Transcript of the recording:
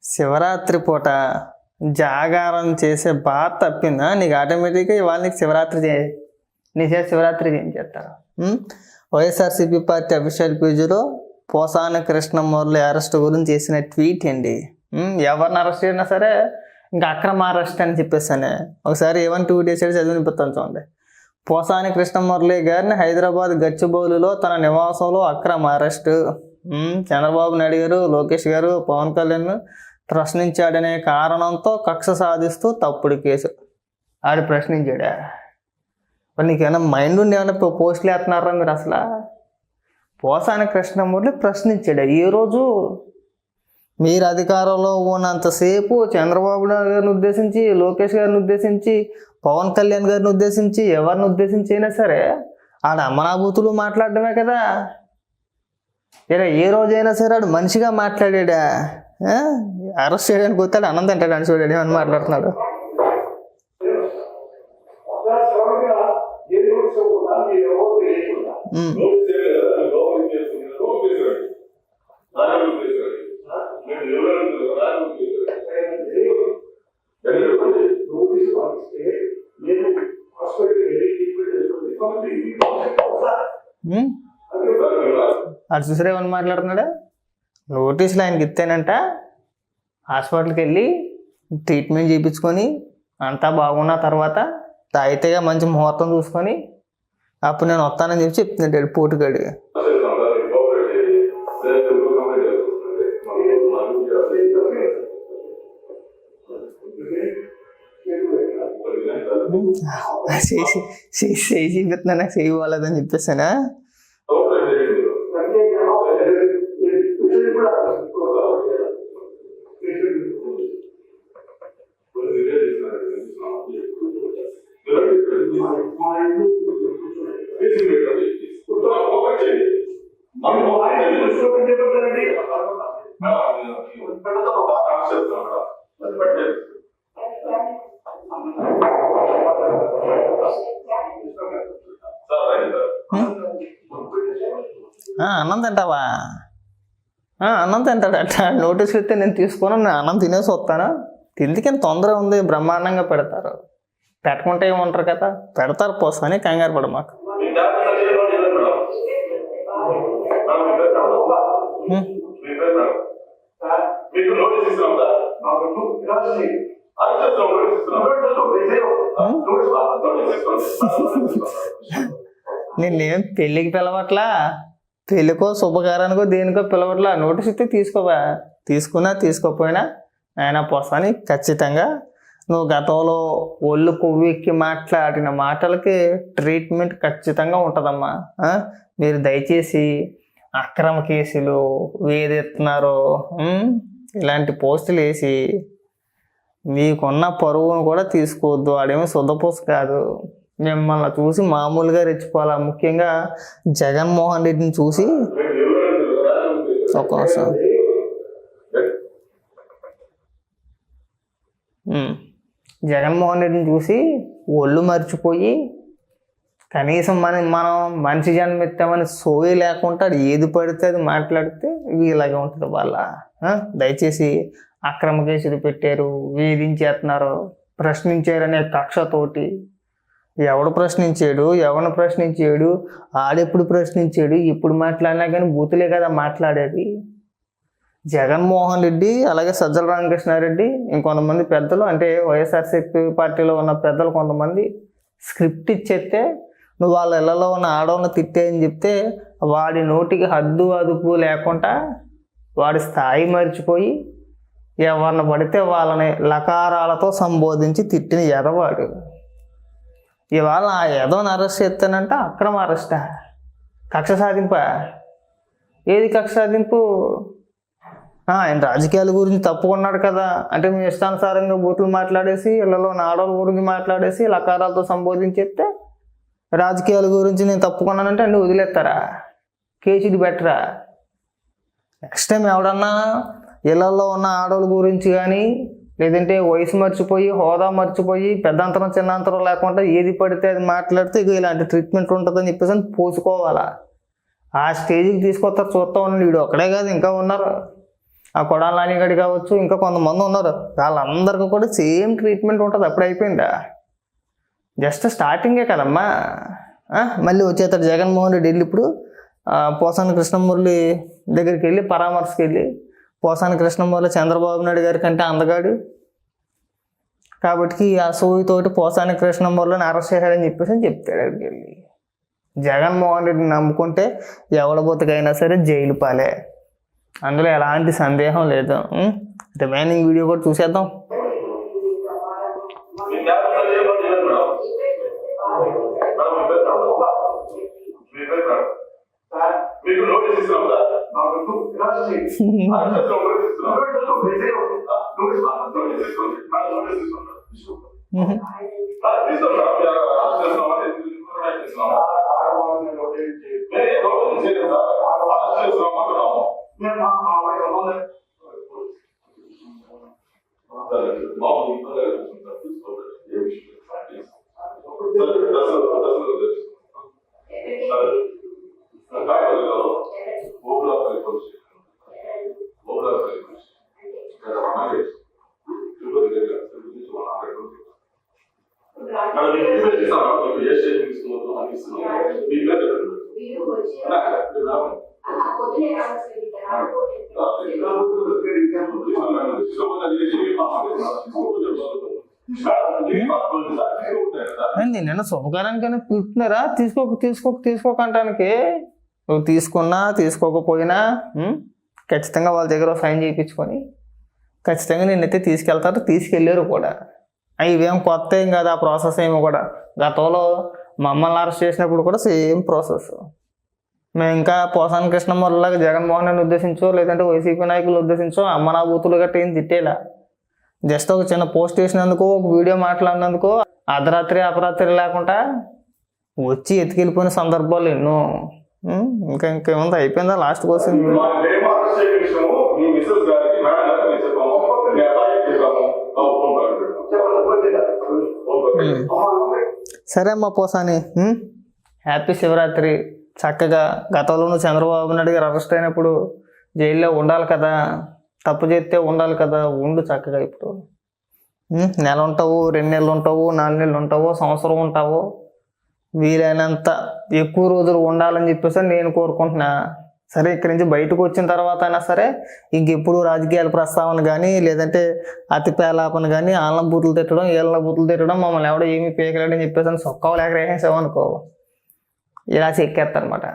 శివరాత్రి పూట జాగారం చేసే బాధ తప్పిందా నీకు? ఆటోమేటిక్గా ఇవాళ నీకు నీ చేసి శివరాత్రి ఏం చేస్తారు? వైఎస్ఆర్సీపీ పార్టీ అఫీషియల్ పేజీలో పోసాని కృష్ణమురళి అరెస్ట్ గురించి చేసిన ట్వీట్ అండి. ఎవరిని అరెస్ట్ అయినా సరే ఇంకా అక్రమ అరెస్ట్ అని చెప్పేసానే. ఒకసారి ఏమని ట్వీట్ చేసాడు చదివినిపిస్తాను చూడండి. పోసాని కృష్ణమురళి గారిని హైదరాబాద్ గచ్చిబౌలిలో తన నివాసంలో అక్రమ అరెస్టు. చంద్రబాబు నాయుడు గారు, లోకేష్ గారు, పవన్ కళ్యాణ్ ప్రశ్నించాడనే కారణంతో కక్ష సాధిస్తూ తప్పుడు కేసు. ఆడు ప్రశ్నించాడా? నీకేమైనా మైండ్ ఉండి ఏమైనా పోస్టులు వేస్తున్నారా మీరు? అసలు పోసాని కృష్ణమురళి ప్రశ్నించాడు. ఈరోజు మీరు అధికారంలో ఉన్నంతసేపు చంద్రబాబు నాయుడు గారిని ఉద్దేశించి, లోకేష్ గారిని ఉద్దేశించి, పవన్ కళ్యాణ్ గారిని ఉద్దేశించి, ఎవరిని ఉద్దేశించి అయినా సరే ఆడ అమనాభూతులు మాట్లాడడమే కదా. ఏ రోజైనా సరే ఆడు మనిషిగా మాట్లాడా? అరెస్ట్ చేయడానికి వస్తాడు అన్నం తింటాడు అని చూడాడు ఏమని మాట్లాడుతున్నాడు. అది చూసారా ఏమని మాట్లాడుతున్నాడా? నోటీసులు ఆయనకి ఇస్తానంట, హాస్పిటల్కి వెళ్ళి ట్రీట్మెంట్ చేయించుకొని అంతా బాగున్న తర్వాత తాయితేగా మంచి ముహూర్తం చూసుకొని అప్పుడు నేను వస్తానని చెప్పి చెప్తున్నాడు పోటుగాడు. చూపిస్తున్నా నాకు చేయవాలని చెప్పేసానా? అన్నం తింటావా? అన్నం తింటాడట. నోటీసులు ఇస్తే నేను తీసుకొని నేను అన్నం తినేసి వస్తాను. తిండికి తొందర ఉంది, బ్రహ్మాండంగా పెడతారు. పెట్టకుంటే ఏమంటారు కదా, పెడతారు పోసని కంగారు పడ మాకు. నేనేం పెళ్ళికి పిలవట్లా, పెళ్ళికో శుభకారానికో దేనికో పిలవట్లా. నోటీస్ ఇస్తే తీసుకోవా, తీసుకున్నా తీసుకోపోయినా ఆయన పోసాని ఖచ్చితంగా నువ్వు గతంలో ఒళ్ళు కొవ్వెక్కి మాట్లాడిన మాటలకి ట్రీట్మెంట్ ఖచ్చితంగా ఉంటుందమ్మా. మీరు దయచేసి అక్రమ కేసులు వేదెత్తున్నారు, ఇలాంటి పోస్టులు వేసి మీకున్న పరువును కూడా తీసుకోవద్దు. ఆడేమో శుద్ధపోసు కాదు. మిమ్మల్ని చూసి మామూలుగా రెచ్చిపోవాలా. ముఖ్యంగా జగన్మోహన్ రెడ్డిని చూసి ఒక నిమిషం జగన్మోహన్ రెడ్డిని చూసి ఒళ్ళు మర్చిపోయి కనీసం మనం మనిషి జన్మెత్తామని సోయి లేకుండా ఏది పడితే అది మాట్లాడితే ఇలాగే ఉంటుంది వాళ్ళ. దయచేసి అక్రమ కేసులు పెట్టారు, వేధించేస్తున్నారు, ప్రశ్నించారనే కక్షతోటి ఎవడు ప్రశ్నించాడు, ఎవరిని ప్రశ్నించాడు, ఆడెప్పుడు ప్రశ్నించాడు, ఇప్పుడు మాట్లాడినా కానీ బూతులే కదా మాట్లాడేది. జగన్మోహన్ రెడ్డి అలాగే సజ్జల రామకృష్ణారెడ్డి ఇంకొంతమంది పెద్దలు, అంటే వైఎస్ఆర్సీపీ పార్టీలో ఉన్న పెద్దలు కొంతమంది స్క్రిప్ట్ ఇచ్చేస్తే నువ్వు వాళ్ళ ఇళ్లలో ఉన్న ఆడవాళ్ళని తిట్టేయని చెప్తే వాడి నోటికి హద్దు అదుపు లేకుండా వాడి స్థాయి మర్చిపోయి ఎవరిని పడితే వాళ్ళని లకారాలతో సంబోధించి తిట్టిన ఎదవాడు. ఇవాళ ఆ ఎదవని అరెస్ట్ చేస్తానంట అక్రమ అరెస్టా? కక్ష సాధింపా? ఏది కక్ష సాధింపు? ఆయన రాజకీయాల గురించి తప్పుకున్నాడు కదా, అంటే మీ ఇష్టానుసారంగా బూతులు మాట్లాడేసి ఇళ్లలో ఆడవాళ్ళ గురించి మాట్లాడేసి లకారాలతో సంబోధించేస్తే రాజకీయాల గురించి నేను తప్పుకున్నానంటే అన్నీ వదిలేస్తారా? కేసులు బెటరా? నెక్స్ట్ టైం ఎవడన్నా ఇళ్లలో ఉన్న ఆడవాళ్ళ గురించి కానీ లేదంటే వయసు మర్చిపోయి హోదా మర్చిపోయి పెద్దంతరం చిన్నంతరం లేకుండా ఏది పడితే అది మాట్లాడితే ఇక ఇలాంటి ట్రీట్మెంట్ ఉంటుందని చెప్పేసి అని పోసుకోవాలా. ఆ స్టేజ్కి తీసుకొస్తారు. చూస్తా ఉన్నాడు. వీడు ఒక్కడే కాదు, ఇంకా ఉన్నారు. ఆ కొడాలి నానిగడి కావచ్చు, ఇంకా కొంతమంది ఉన్నారు, వాళ్ళందరికీ కూడా సేమ్ ట్రీట్మెంట్ ఉంటుంది. అప్పుడు అయిపోయిందా? జస్ట్ స్టార్టింగే కదమ్మా. మళ్ళీ వచ్చేస్తాడు జగన్మోహన్ రెడ్డి వెళ్ళి ఇప్పుడు పోసాని కృష్ణమురళి దగ్గరికి వెళ్ళి పరామర్శకి వెళ్ళి, పోసాని కృష్ణమురళి చంద్రబాబు నాయుడు గారి కంటే అందగాడు కాబట్టి ఆ సోయితోటి పోసాని కృష్ణమురళిని అరెస్ట్ చేశాడని చెప్పేసి అని చెప్తాడు. అక్కడికి వెళ్ళి జగన్మోహన్ రెడ్డిని నమ్ముకుంటే ఎవడ బతుకైనా సరే జైలు పాలే, అందులో ఎలాంటి సందేహం లేదు. రిమైనింగ్ వీడియో కూడా చూసేద్దాం. మీకు నోటీస్ ఇస్తున్నాం నిన్న శుభకారానికైనా పిలుస్తున్నారా? తీసుకోకంటానికి. నువ్వు తీసుకున్నా తీసుకోకపోయినా ఖచ్చితంగా వాళ్ళ దగ్గర సైన్ చేయించుకొని ఖచ్చితంగా నిన్నైతే తీసుకెళ్ళారు కూడా. ఇవేం కొత్త ఏం కాదు ఆ ప్రాసెస్ ఏమో కూడా. గతంలో మమ్మల్ని అరెస్ట్ చేసినప్పుడు కూడా సేమ్ ప్రాసెస్. మేము ఇంకా పోసాని కృష్ణమురళిలాగా జగన్మోహన్ రెడ్డిని ఉద్దేశించో లేదంటే వైసీపీ నాయకులు ఉద్దేశించో అమ్మనా బూతులు గట్ట ఏం తిట్టేలా. జస్ట్ ఒక చిన్న పోస్ట్ చేసినందుకు, ఒక వీడియో మాట్లాడినందుకు అర్ధరాత్రి అపరాత్రి లేకుండా వచ్చి ఎత్తుకెళ్ళిపోయిన సందర్భాలు ఎన్నో. ఇంకేముంది, అయిపోయిందా? లాస్ట్ కోసం సరే అమ్మా పోసాని, హ్యాపీ శివరాత్రి. చక్కగా గతంలో నువ్వు చంద్రబాబు నాయుడు గారు అరెస్ట్ అయినప్పుడు జైల్లో ఉండాలి కదా, తప్పు చేస్తే ఉండాలి కదా, ఉండు చక్కగా. ఇప్పుడు నెల ఉంటావు, 2 నెలలు ఉంటావు, 4 నెలలు ఉంటావు, సంవత్సరం ఉంటావు, వీలైనంత ఎక్కువ రోజులు ఉండాలని చెప్పేసి నేను కోరుకుంటున్నా. సరే ఇక్కడి నుంచి బయటకు వచ్చిన తర్వాత అయినా సరే ఇంకెప్పుడు రాజకీయాల ప్రస్తావన కానీ లేదంటే అతి పేలాపన కానీ ఆళ్ళ బూతులు తిట్టడం, ఏళ్ళ బూతులు తిట్టడం, మమ్మల్ని ఎవడో ఏమీ పీకలేడని చెప్పేసి సొక్కవ లేక వేసేసావు అనుకో, ఇలా చెక్కేస్తారనమాట.